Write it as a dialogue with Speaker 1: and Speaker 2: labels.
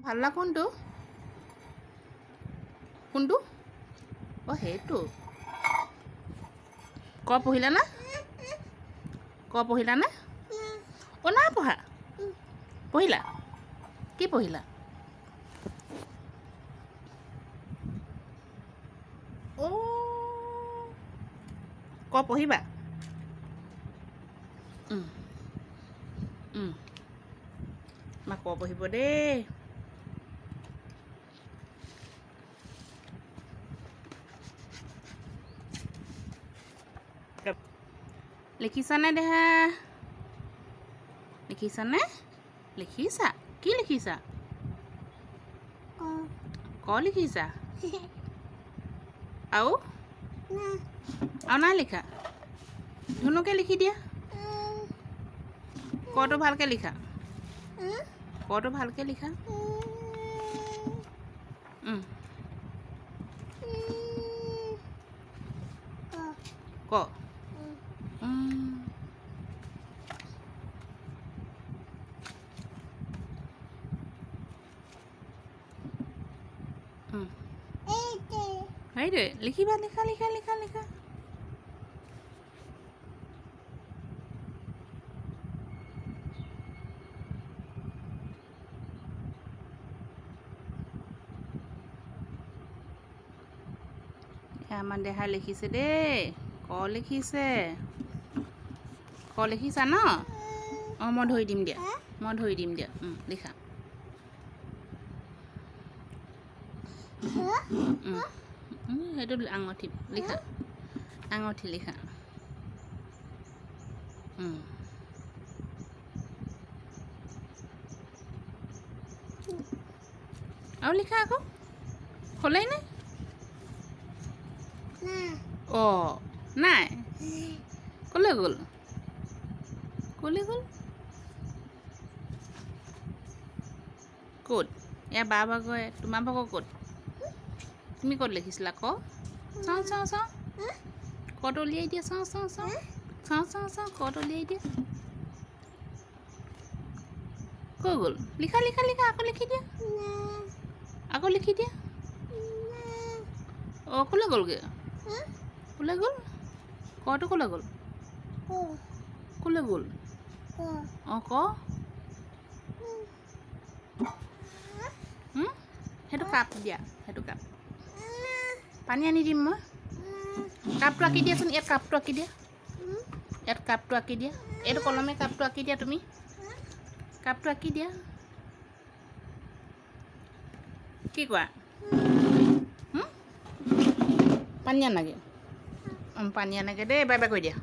Speaker 1: ভাল্লা কোনটো কোনটো অ' সেইটো ক পঢ়িলা না ক পঢ়িলা নে অ' নাই পঢ়া পঢ়িলা কি পঢ়িলা অ' ক পঢ়িবা মা ক পঢ়িব দেই লিখিছানে দেহা লিখিছানে লিখিছা কি লিখিছা ক লিখিছা আৰু নাই লিখা ধুনুকে লিখি দিয়া কটো ভালকৈ লিখা কটো ভালকৈ লিখা ক সেইটোৱে লিখিবা লিখা লিখা লিখা লিখা আমাৰ দেহা লিখিছে দেই ক লিখিছে ক লিখিছা ন অঁ মই ধৰি দিম দিয়া লিখা সেইটো আঙুঠি লিখা আঙুঠি লিখা আৰু লিখা আকৌ হ'লেই নে অঁ নাই ক'লৈ গ'ল ক'ত এয়া বা ভাগৰ তোমাৰ ভাগৰ ক'ত তুমি ক'ত লিখিছিলা ক চাওঁ চাওঁ চাওঁ ক'ত উলিয়াই দিয়া চাওঁ চাওঁ চাওঁ চাওঁ চাওঁ চাওঁ ক'ত উলিয়াই দিয়া কৈ গ'ল লিখা লিখা লিখা আকৌ লিখি দিয়া অঁ ক'লৈ গ'লগৈ ক'লৈ গ'ল কটো ক'লৈ গ'ল অঁ ক সেইটো কাপ দিয়া সেইটো কাপ পানী আনি দিম মই কাপটো আঁকি দিয়াচোন ইয়াত কাপটো আঁকি দিয়া এইটো কলমে কাপটো আঁকি দিয়া তুমি কাপটো আঁকি দিয়া কি কোৱা পানী আনাগে দেই বাই বাই কৈ দিয়া